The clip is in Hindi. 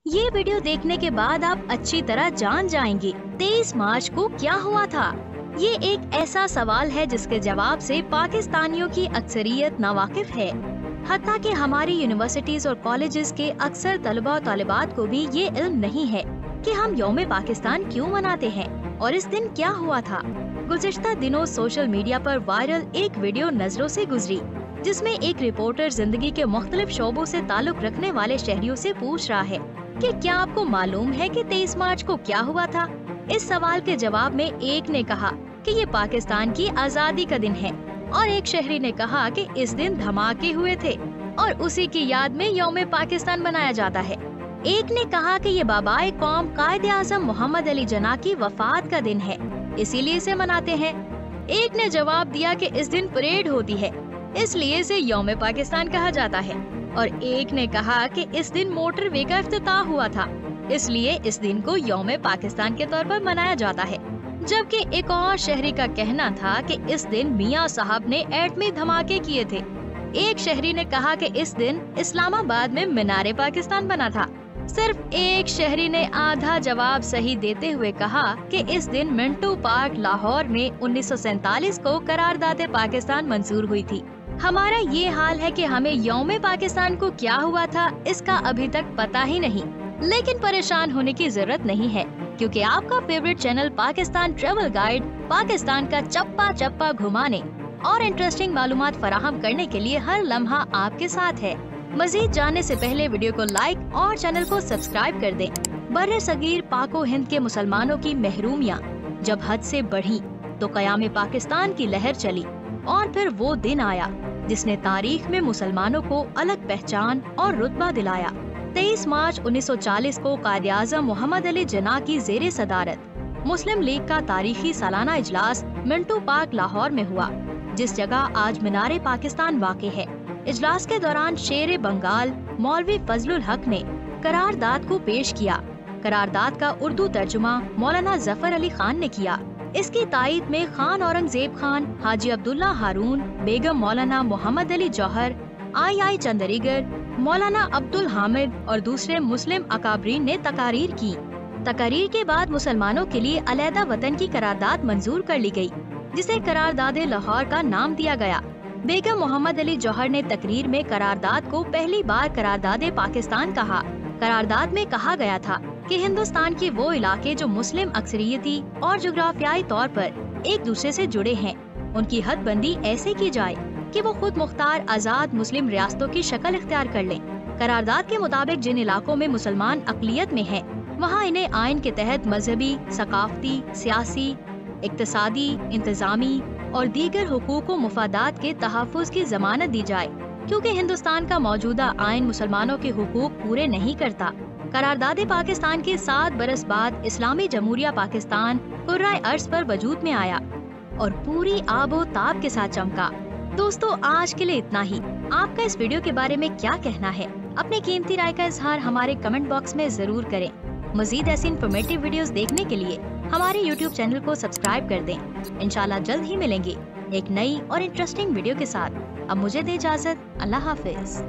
ये वीडियो देखने के बाद आप अच्छी तरह जान जाएंगे 23 मार्च को क्या हुआ था। ये एक ऐसा सवाल है जिसके जवाब से पाकिस्तानियों की अक्सरियत नावाकिफ है। हत्ता कि हमारी यूनिवर्सिटीज और कॉलेजेस के अक्सर तलबा और तालिबात को भी ये इल्म नहीं है कि हम यौम पाकिस्तान क्यों मनाते हैं और इस दिन क्या हुआ था। गुज़िश्ता दिनों सोशल मीडिया पर वायरल एक वीडियो नजरों से गुजरी, जिसमें एक रिपोर्टर जिंदगी के मुख्तलिफ शोबों से ताल्लुक रखने वाले शहरियों से पूछ रहा है कि क्या आपको मालूम है कि 23 मार्च को क्या हुआ था। इस सवाल के जवाब में एक ने कहा कि ये पाकिस्तान की आज़ादी का दिन है और एक शहरी ने कहा कि इस दिन धमाके हुए थे और उसी की याद में यौम पाकिस्तान मनाया जाता है। एक ने कहा कि ये बाबाए कौम कायदे आज़म मोहम्मद अली जिन्ना की वफात का दिन है, इसीलिए इसे मनाते हैं। एक ने जवाब दिया कि इस दिन परेड होती है, इसलिए इसे यौम पाकिस्तान कहा जाता है। और एक ने कहा कि इस दिन मोटरवे का इफ्तिताह हुआ था, इसलिए इस दिन को यौम पाकिस्तान के तौर पर मनाया जाता है। जबकि एक और शहरी का कहना था कि इस दिन मियां साहब ने एटमी धमाके किए थे। एक शहरी ने कहा कि इस दिन इस्लामाबाद में मीनारे पाकिस्तान बना था। सिर्फ एक शहरी ने आधा जवाब सही देते हुए कहा कि इस दिन मिंटो पार्क लाहौर में 1947 को करारदाद पाकिस्तान मंजूर हुई थी। हमारा ये हाल है कि हमें यौम पाकिस्तान को क्या हुआ था इसका अभी तक पता ही नहीं, लेकिन परेशान होने की जरूरत नहीं है, क्योंकि आपका favourite channel Pakistan travel guide Pakistan का चप्पा चप्पा घुमाने और इंटरेस्टिंग मालूमात फराहम करने के लिए हर लम्हा आपके साथ है। मजीद जानने से पहले वीडियो को लाइक और चैनल को सब्सक्राइब कर दें। बर्रे सगीर पाको हिंद के मुसलमानों की महरूमियाँ जब हद से बढ़ी तो क़याम पाकिस्तान की लहर चली और फिर वो दिन आया जिसने तारीख में मुसलमानों को अलग पहचान और रुतबा दिलाया। 23 मार्च 1940 को कायदे आज़म मोहम्मद अली जिन्ना की ज़ेरे सदारत मुस्लिम लीग का तारीखी सालाना इजलास मिंटो पार्क लाहौर में हुआ, जिस जगह आज मीनारे पाकिस्तान वाक़े है। इजलास के दौरान शेर बंगाल मौलवी फजलुल हक ने करारदाद को पेश किया। करारदाद का उर्दू तर्जुमा मौलाना जफर अली खान ने किया। इसकी तायद में खान औरंगजेब खान, हाजी अब्दुल्ला हारून, बेगम मौलाना मोहम्मद अली जौहर, आई चंदरीगर, मौलाना अब्दुल हामिद और दूसरे मुस्लिम अकाबरीन ने तकारीर की। तकारीर के बाद मुसलमानों के लिए अलहदा वतन की करारदाद मंजूर कर ली गई, जिसे करारदाद लाहौर का नाम दिया गया। बेगम मोहम्मद अली जौहर ने तकरीर में करारदाद को पहली बार करारदाद पाकिस्तान कहा। करारदाद में कहा गया था कि हिंदुस्तान के वो इलाके जो मुस्लिम अक्सरियती और जोग्राफियाई तौर पर एक दूसरे से जुड़े हैं, उनकी हदबंदी ऐसे की जाए कि वो खुद मुख्तार आज़ाद मुस्लिम रियासतों की शक्ल इख्तियार कर लें। करारदाद के मुताबिक जिन इलाकों में मुसलमान अक़लियत में हैं, वहाँ इन्हें आइन के तहत मजहबी, सकाफती, सियासी, इक्तिसादी, इंतजामी और दीगर हुकूक व मुफादात के तहफ़्फ़ुज़ की जमानत दी जाए, क्योंकि हिंदुस्तान का मौजूदा आइन मुसलमानों के हुकूक पूरे नहीं करता। करारदाद पाकिस्तान के 7 बरस बाद इस्लामी जमहूरिया पाकिस्तान कुर्राए अर्ज़ पर वजूद में आया और पूरी आबो ताब के साथ चमका। दोस्तों, आज के लिए इतना ही। आपका इस वीडियो के बारे में क्या कहना है? अपनी कीमती राय का इजहार हमारे कमेंट बॉक्स में जरूर करें। मजीद ऐसी इन्फॉर्मेटिव वीडियोस देखने के लिए हमारे YouTube चैनल को सब्सक्राइब कर दें। इंशाल्लाह जल्द ही मिलेंगे एक नई और इंटरेस्टिंग वीडियो के साथ। अब मुझे दे इजाजत। अल्लाह हाफिज।